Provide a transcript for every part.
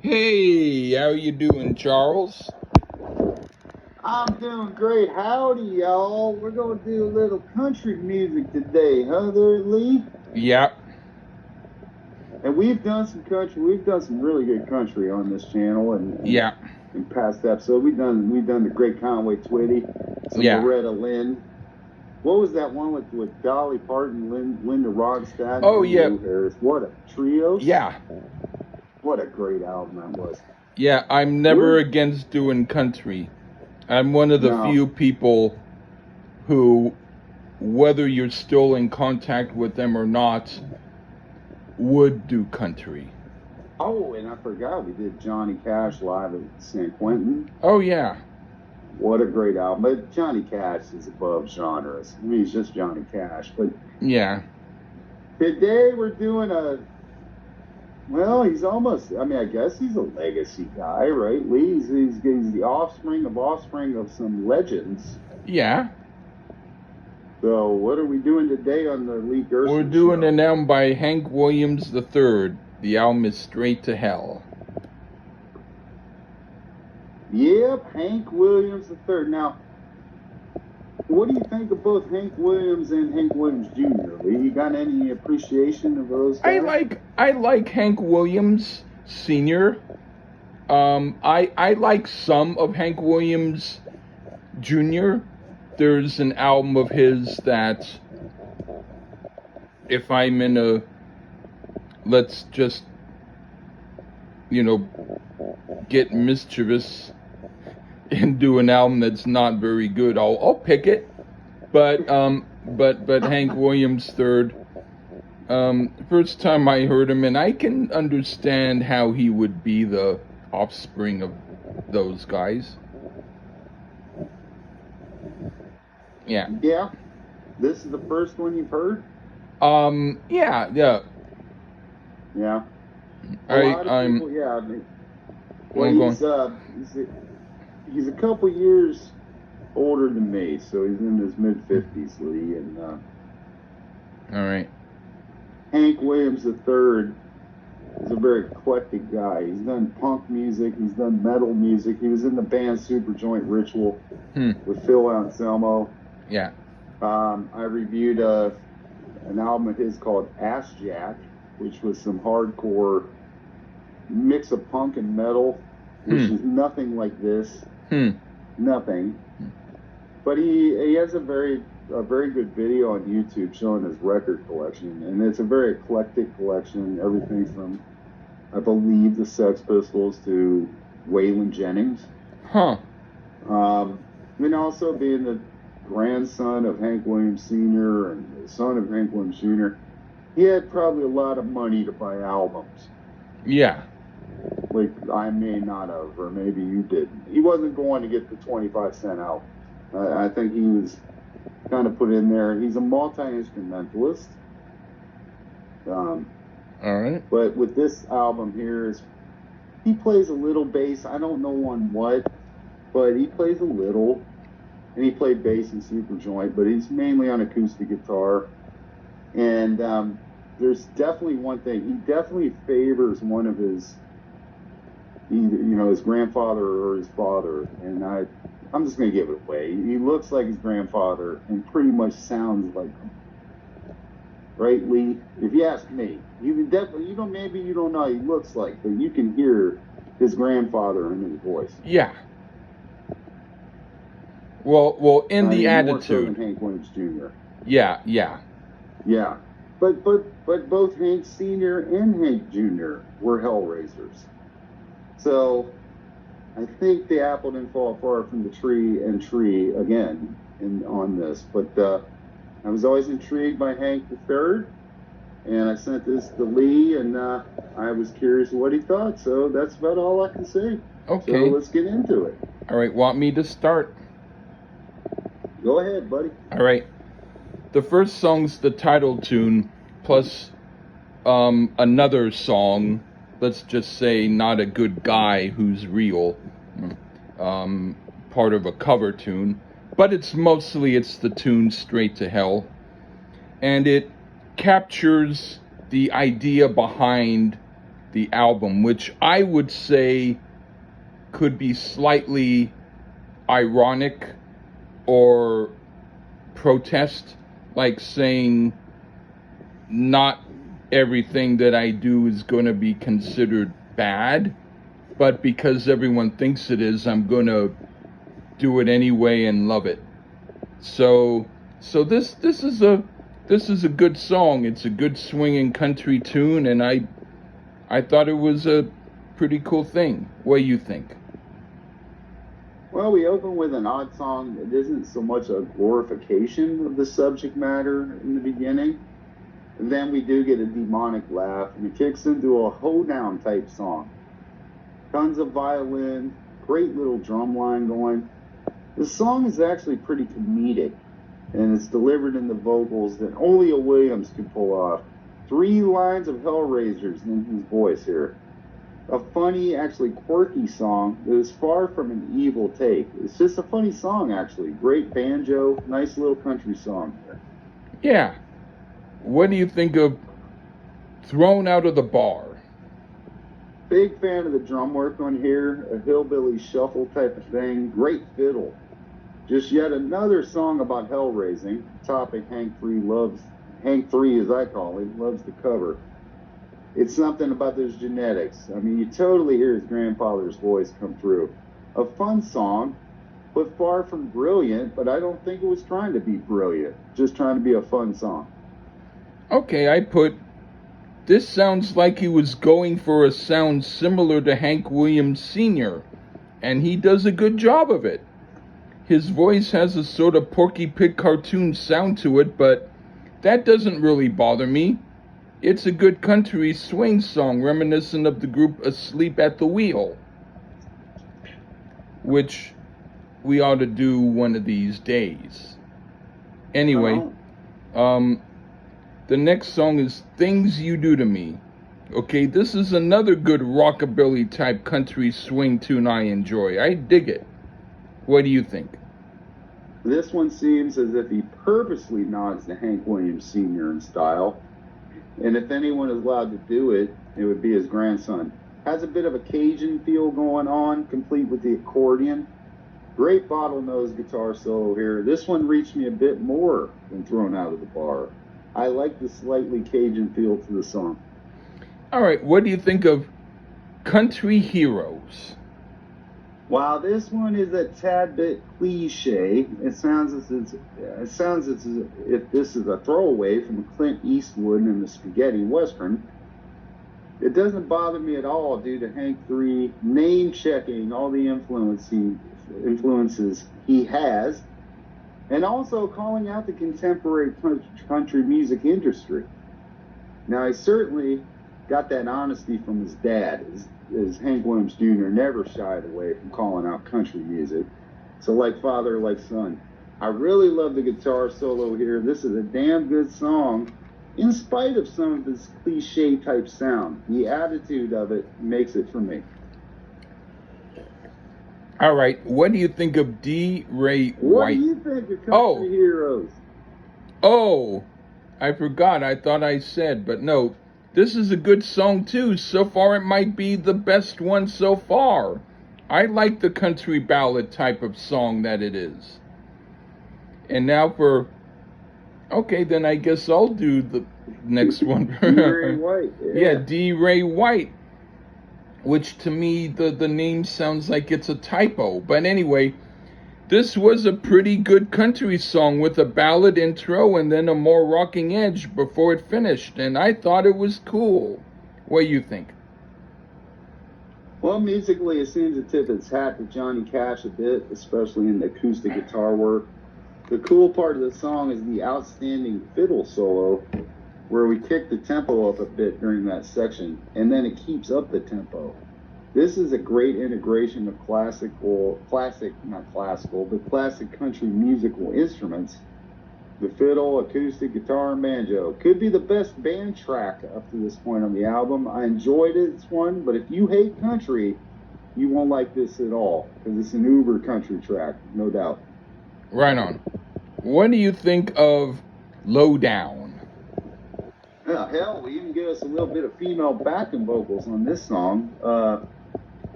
Hey, how you doing, Charles? I'm doing great. Howdy, y'all. We're going to do a little country music today, huh, there, Lee? Yep. And we've done some country. We've done some really good country on this channel, and Yeah. in past episodes, we've done the Great Conway Twitty, some Yeah. Loretta Lynn. What was that one with Dolly Parton, Linda Ronstadt, and Oh, yeah. Emmylou Harris? What a trios! Yeah. What a great album that was. Yeah, I'm never We're against doing country. I'm one of the no. few people who, whether you're still in contact with them or not, would do country. Oh, and I forgot we did Johnny Cash live at San Quentin. Oh, yeah. What a great album. But Johnny Cash is above genres. I mean, he's just Johnny Cash. But Yeah. today we're doing well, he's almost, I mean, I guess he's a legacy guy, right? Lee, he's the offspring of some legends. Yeah. So what are we doing today on the Lee Gerson We're doing show? an album by Hank Williams III. The album is Straight to Hell. Yep, Hank Williams III. Now, what do you think of both Hank Williams and Hank Williams Jr.? Lee, you got any appreciation of those guys? I like Hank Williams Sr. I like some of Hank Williams Jr. There's an album of his that, if I'm in a, let's just, get mischievous and do an album that's not very good, I'll pick it. But Hank Williams III, first time I heard him, and I can understand how he would be the offspring of those guys. Yeah. Yeah. This is the first one you've heard? Yeah. Yeah. A lot of people, yeah. I mean, well, he's a couple years older than me, so he's in his mid-50s, Lee. And all right. Hank Williams III is a very eclectic guy. He's done punk music, he's done metal music. He was in the band Superjoint Ritual with Phil Anselmo. Yeah. I reviewed an album of his called Ass Jack, which was some hardcore mix of punk and metal, which is nothing like this. Nothing. But he has a very good video on YouTube showing his record collection, and it's a very eclectic collection. Everything from, I believe, the Sex Pistols to Waylon Jennings. And also being the grandson of Hank Williams Sr. and the son of Hank Williams Jr., he had probably a lot of money to buy albums. Yeah. Like I may not have, or maybe you didn't. He wasn't going to get the 25-cent album. I think he was kind of put in there. He's a multi-instrumentalist. All right. But with this album here, he plays a little bass. I don't know on what, but he plays a little. And he played bass in Superjoint, but he's mainly on acoustic guitar. And there's definitely one thing. He definitely favors one of his, either, his grandfather or his father. And I'm just going to give it away. He looks like his grandfather and pretty much sounds like him. Right, Lee? If you ask me, you can definitely, maybe you don't know how he looks like, but you can hear his grandfather in his voice. Yeah. Well, in the attitude. More so than Hank Williams Jr. Yeah. Yeah. But both Hank Sr. and Hank Jr. were Hellraisers. So I think the apple didn't fall far from the tree again on this. But I was always intrigued by Hank III, and I sent this to Lee, and I was curious what he thought. So that's about all I can say. Okay. So let's get into it. All right. Want me to start? Go ahead, buddy. All right. The first song's the title tune, plus another song, let's just say Not a Good Guy Who's Real, part of a cover tune. But it's the tune Straight to Hell. And it captures the idea behind the album, which I would say could be slightly ironic or protest, like saying not everything that I do is going to be considered bad, but because everyone thinks it is, I'm going to do it anyway and love it. So this is a good song. It's a good swinging country tune, and I thought it was a pretty cool thing. What do you think? Well, we open with an odd song that isn't so much a glorification of the subject matter in the beginning. And then we do get a demonic laugh, and it kicks into a hoedown type song. Tons of violin, great little drum line going. The song is actually pretty comedic, and it's delivered in the vocals that only a Williams could pull off. 3 lines of Hellraisers in his voice here. A funny, actually quirky song that is far from an evil take. It's just a funny song, actually. Great banjo, nice little country song. Yeah. What do you think of Thrown Out of the Bar? Big fan of the drum work on here, a hillbilly shuffle type of thing. Great fiddle. Just yet another song about hell raising, a topic Hank 3 as I call him, loves to cover. It's something about those genetics. I mean, you totally hear his grandfather's voice come through. A fun song, but far from brilliant, but I don't think it was trying to be brilliant, just trying to be a fun song. Okay, I put, this sounds like he was going for a sound similar to Hank Williams Sr., and he does a good job of it. His voice has a sort of Porky Pig cartoon sound to it, but that doesn't really bother me. It's a good country swing song reminiscent of the group Asleep at the Wheel, which we ought to do one of these days. Anyway, the next song is Things You Do to Me. Okay, this is another good rockabilly type country swing tune I enjoy. I dig it. What do you think? This one seems as if he purposely nods to Hank Williams Sr. in style. And if anyone is allowed to do it, it would be his grandson. Has a bit of a Cajun feel going on, complete with the accordion. Great bottlenose guitar solo here. This one reached me a bit more than Thrown Out of the Bar. I like the slightly Cajun feel to the song. All right, what do you think of Country Heroes? While this one is a tad bit cliche, it sounds as if this is a throwaway from Clint Eastwood and the Spaghetti Western. It doesn't bother me at all due to Hank 3 name-checking all the influences he has, and also calling out the contemporary country music industry. Now, he certainly got that honesty from his dad, as Hank Williams Jr. never shied away from calling out country music. So like father, like son. I really love the guitar solo here. This is a damn good song, in spite of some of this cliche type sound. The attitude of it makes it for me. All right, what do you think of D. Ray White? What do you think of Country Heroes? Oh, I forgot. I thought I said, but no. This is a good song too. So far it might be the best one so far. I like the country ballad type of song that it is. And now okay, then I guess I'll do the next one. D. Ray White. Yeah, D. Ray White. Which to me, the name sounds like it's a typo. But anyway, this was a pretty good country song with a ballad intro and then a more rocking edge before it finished. And I thought it was cool. What do you think? Well, musically, it seems to tip its hat to Johnny Cash a bit, especially in the acoustic guitar work. The cool part of the song is the outstanding fiddle solo, where we kick the tempo up a bit during that section, and then it keeps up the tempo. This is a great integration of classic country musical instruments. The fiddle, acoustic guitar, and banjo. Could be the best band track up to this point on the album. I enjoyed this one, but if you hate country, you won't like this at all, because it's an uber country track, no doubt. Right on. What do you think of Low Down? Yeah, hell, we even give us a little bit of female backing vocals on this song.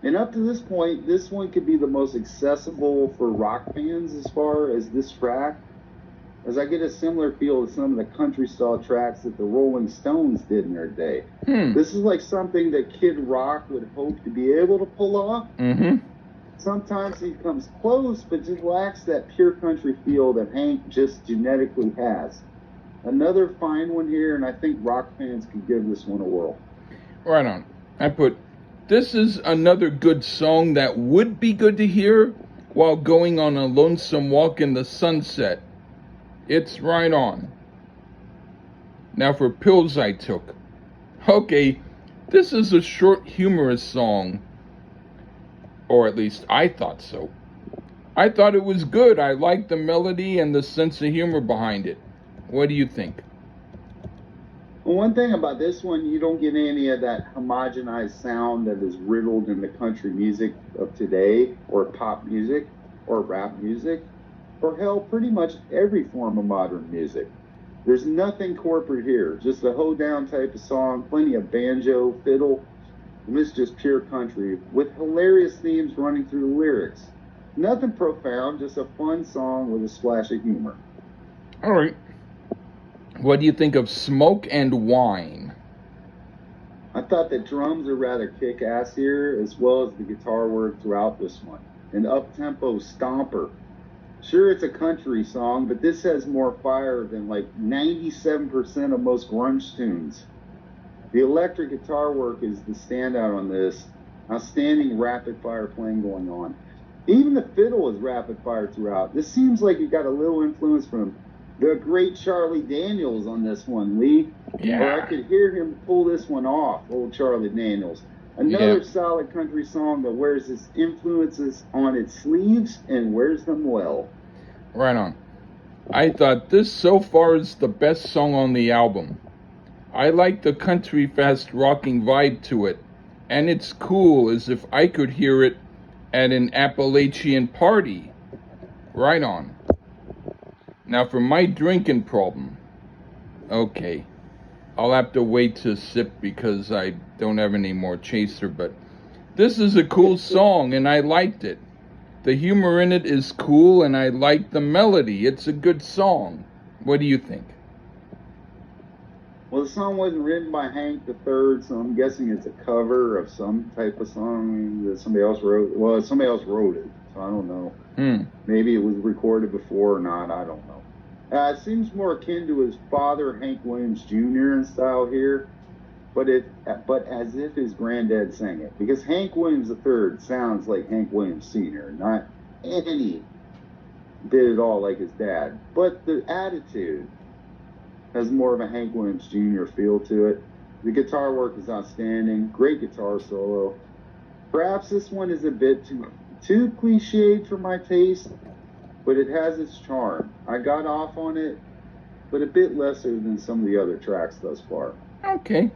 And up to this point, this one could be the most accessible for rock fans as far as this track, as I get a similar feel to some of the country style tracks that the Rolling Stones did in their day. This is like something that Kid Rock would hope to be able to pull off. Sometimes he comes close, but just lacks that pure country feel that Hank just genetically has. Another fine one here, and I think rock fans could give this one a whirl. Right on. I put, this is another good song that would be good to hear while going on a lonesome walk in the sunset. It's right on. Now for Pills I Took. Okay, this is a short, humorous song. Or at least I thought so. I thought it was good. I liked the melody and the sense of humor behind it. What do you think? Well, one thing about this one, you don't get any of that homogenized sound that is riddled in the country music of today, or pop music, or rap music, or hell, pretty much every form of modern music. There's nothing corporate here, just a hoedown type of song, plenty of banjo, fiddle, and this is just pure country, with hilarious themes running through the lyrics. Nothing profound, just a fun song with a splash of humor. All right. What do you think of Smoke and Wine? I thought the drums are rather kick-ass here, as well as the guitar work throughout this one. An up-tempo stomper. Sure, it's a country song, but this has more fire than like 97% of most grunge tunes. The electric guitar work is the standout on this. Outstanding rapid-fire playing going on. Even the fiddle is rapid-fire throughout. This seems like you got a little influence from the great Charlie Daniels on this one, Lee. Yeah. Or I could hear him pull this one off, old Charlie Daniels. Another solid country song that wears its influences on its sleeves and wears them well. Right on. I thought this so far is the best song on the album. I like the country fast rocking vibe to it, and it's cool as if I could hear it at an Appalachian party. Right on. Now for my drinking problem. Okay, I'll have to wait to sip because I don't have any more chaser, but this is a cool song and I liked it. The humor in it is cool and I like the melody. It's a good song. What do you think? Well, the song wasn't written by Hank III, so I'm guessing it's a cover of some type of song that somebody else wrote. Well, somebody else wrote it, so I don't know. Maybe it was recorded before or not, I don't know. It seems more akin to his father, Hank Williams Jr. in style here, but as if his granddad sang it. Because Hank Williams III sounds like Hank Williams Sr., not any bit at all like his dad. But the attitude has more of a Hank Williams Jr. feel to it. The guitar work is outstanding. Great guitar solo. Perhaps this one is a bit too cliched for my taste, but it has its charm. I got off on it, but a bit lesser than some of the other tracks thus far. Okay.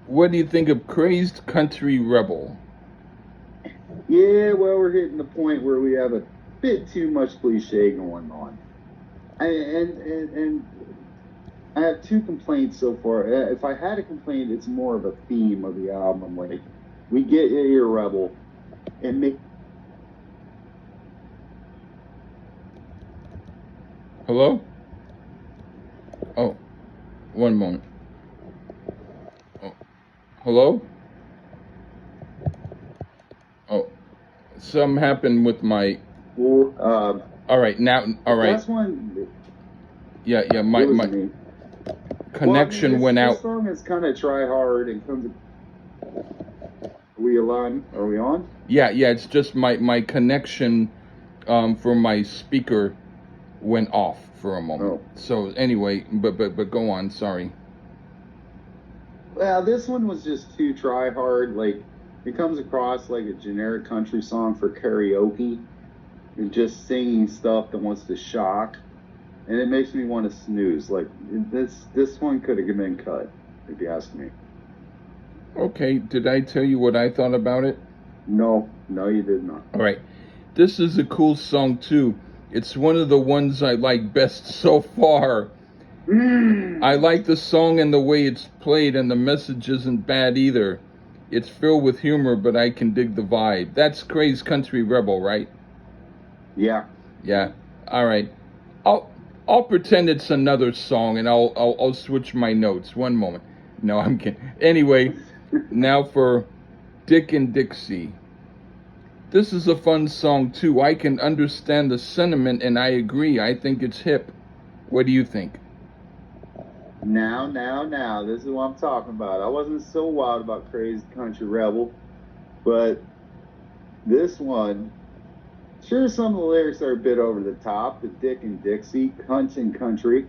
What do you think of Crazed Country Rebel? Yeah, well, we're hitting the point where we have a bit too much cliche going on. And I have two complaints so far. If I had a complaint, it's more of a theme of the album. Like, we get your Rebel and make... Hello? Oh, one moment. Oh, hello? Oh, something happened with my... all right, now, all right. Last one... Yeah, my connection went out. This song is kind of try hard and comes... Are we on? Are we on? Yeah, it's just my connection from my speaker went off for a moment. So anyway, but go on, sorry. Well, this one was just too try hard. Like, it comes across like a generic country song for karaoke and just singing stuff that wants to shock, and it makes me want to snooze. Like, this one could have been cut, if you ask me. Okay, did I tell you what I thought about it? No, you did not. All right, this is a cool song too. It's one of the ones I like best so far. I like the song and the way it's played, and the message isn't bad either. It's filled with humor, but I can dig the vibe. That's Craze Country Rebel, right? Yeah. Yeah. All right. I'll I'll pretend it's another song, and I'll switch my notes. One moment. No, I'm kidding. Anyway, now for Dick and Dixie. This is a fun song too. I can understand the sentiment, and I agree. I think it's hip. What do you think? Now, this is what I'm talking about. I wasn't so wild about Crazy Country Rebel, but this one, sure, some of the lyrics are a bit over the top, the Dick and Dixie, cunt and country.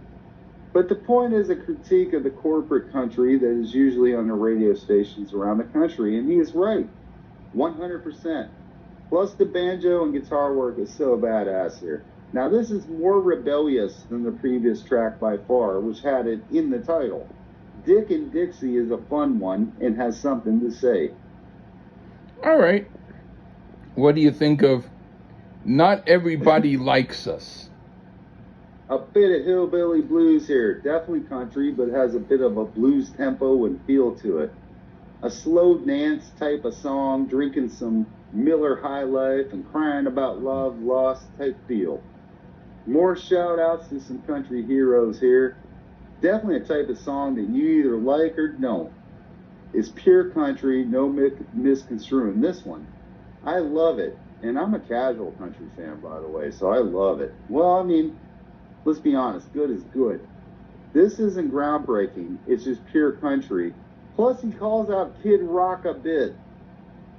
But the point is a critique of the corporate country that is usually on the radio stations around the country, and he is right, 100%. Plus, the banjo and guitar work is so badass here. Now, this is more rebellious than the previous track by far, which had it in the title. Dick and Dixie is a fun one and has something to say. All right. What do you think of Not Everybody Likes Us? A bit of hillbilly blues here. Definitely country, but has a bit of a blues tempo and feel to it. A slow dance type of song, drinking some Miller High Life and crying about love lost type feel. More shout outs to some country heroes here. Definitely a type of song that you either like or don't. It's pure country, no misconstruing this one. I love it. And I'm a casual country fan, by the way, so I love it. Well, I mean, let's be honest, good is good. This isn't groundbreaking, it's just pure country. Plus, he calls out Kid Rock a bit,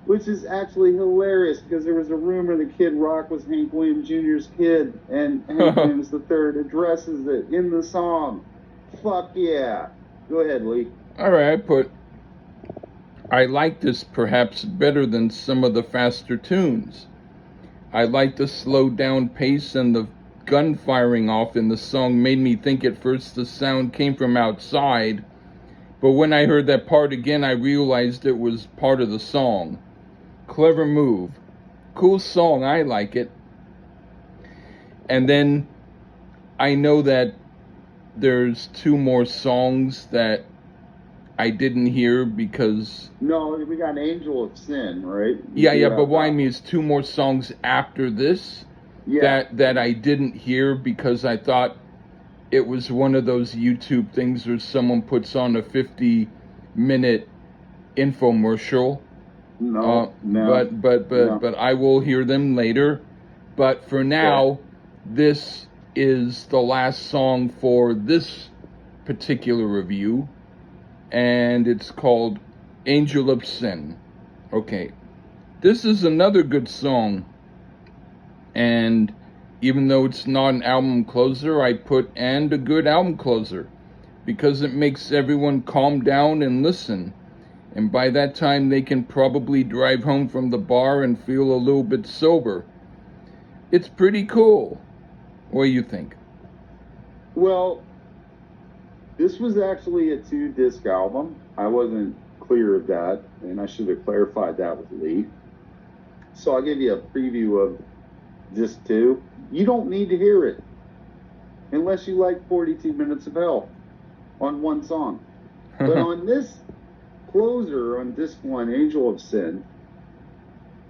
which is actually hilarious because there was a rumor that Kid Rock was Hank Williams Jr.'s kid, and Hank Williams III addresses it in the song. Fuck yeah. Go ahead, Lee. All right, I like this perhaps better than some of the faster tunes. I like the slowed down pace, and the gun firing off in the song made me think at first the sound came from outside, but when I heard that part again, I realized it was part of the song. Clever move. Cool song, I like it. And then I know that there's two more songs that I didn't hear because... No, we got Angel of Sin, right? Yeah, but what I mean is two more songs after this that I didn't hear because I thought it was one of those YouTube things where someone puts on a 50-minute infomercial. No. But I will hear them later. But for now, this is the last song for this particular review, and it's called Angel of Sin. Okay, this is another good song, and even though it's not an album closer, I put "and a good album closer" because it makes everyone calm down and listen. And by that time, they can probably drive home from the bar and feel a little bit sober. It's pretty cool. What do you think? Well, this was actually a 2-disc album. I wasn't clear of that, and I should have clarified that with Lee. So I'll give you a preview of disc 2. You don't need to hear it unless you like 42 Minutes of Hell on one song. But on this closer, on disc 1, Angel of Sin,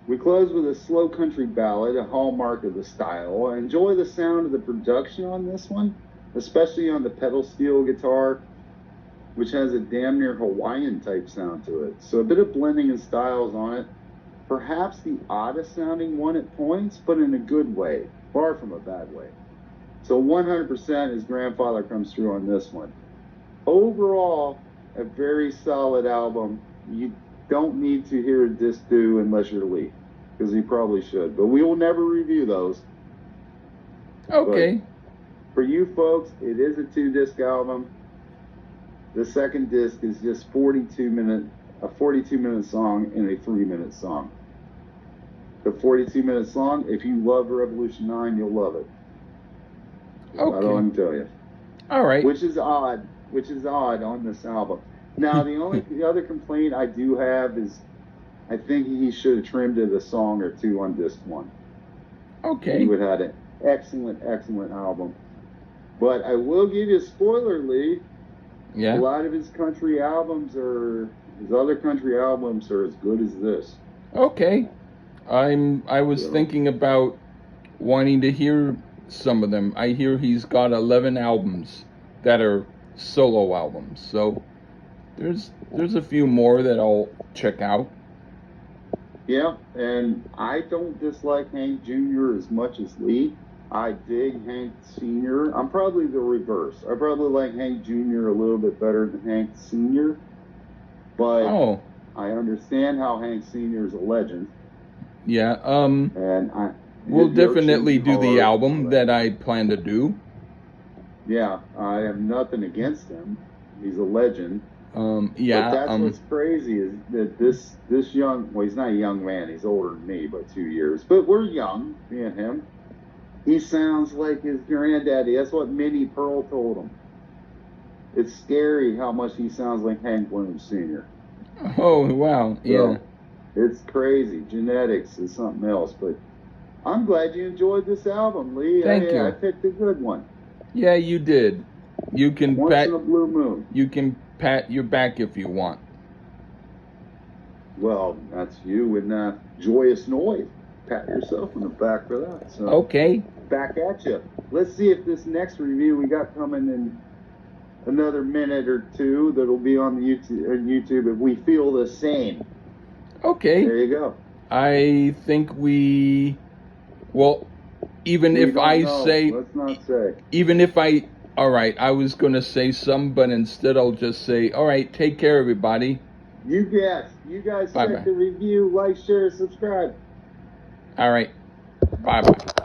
we close with a slow country ballad, a hallmark of the style. I enjoy the sound of the production on this one, especially on the pedal steel guitar, which has a damn near Hawaiian type sound to it. So a bit of blending of styles on it. Perhaps the oddest sounding one at points, but in a good way, far from a bad way. So 100% his grandfather comes through on this one. Overall, a very solid album. You don't need to hear disc 2 unless you're Lee, because you probably should. But we will never review those. Okay. But for you folks, it is a 2-disc album. The second disc is just a 42-minute song and a 3-minute song. The 42-minute song, if you love Revolution 9, you'll love it. Okay. I don't tell you. All right. Which is odd on this album. Now, the other complaint I do have is I think he should have trimmed it a song or two on disc 1. Okay. He would have had an excellent album. But I will give you a spoiler, Lee. A Yeah. lot of his other country albums are as good as this. Okay. I was So, thinking about wanting to hear some of them. I hear he's got 11 albums that are solo albums. So there's a few more that I'll check out. yeah, and I don't dislike Hank Jr. as much as Lee. I dig Hank Sr. I'm probably the reverse. I probably like Hank Jr. a little bit better than Hank Sr., but Oh, I understand how Hank Sr. is a legend, yeah. and We'll his Your definitely Changing do the Heart and all album that I plan to do. Yeah, I have nothing against him. He's a legend. But Yeah. that's what's crazy is that this young, well, he's not a young man. He's older than me by 2 years. But we're young, me and him. He sounds like his granddaddy. That's what Minnie Pearl told him. It's scary how much he sounds like Hank Williams Sr. Oh, wow. Yeah. So it's crazy. Genetics is something else. But I'm glad you enjoyed this album, Lee. Thank I you. picked a good one. Yeah, you did. You can Once pat in a blue moon. you can pat your back if you want. Well, that's you and Joyous Noise. Pat yourself on the back for that. So Okay. back at you. Let's see if this next review we got coming in another minute or two that'll be on the YouTube if we feel the same. Okay. There you go. I think well, even We if don't I know. say Let's not say. even if I all right, I was going to say some, but instead I'll just say, all right, take care, everybody. You guess. You guys Bye-bye. check the review, like, share, subscribe. All right. Bye-bye.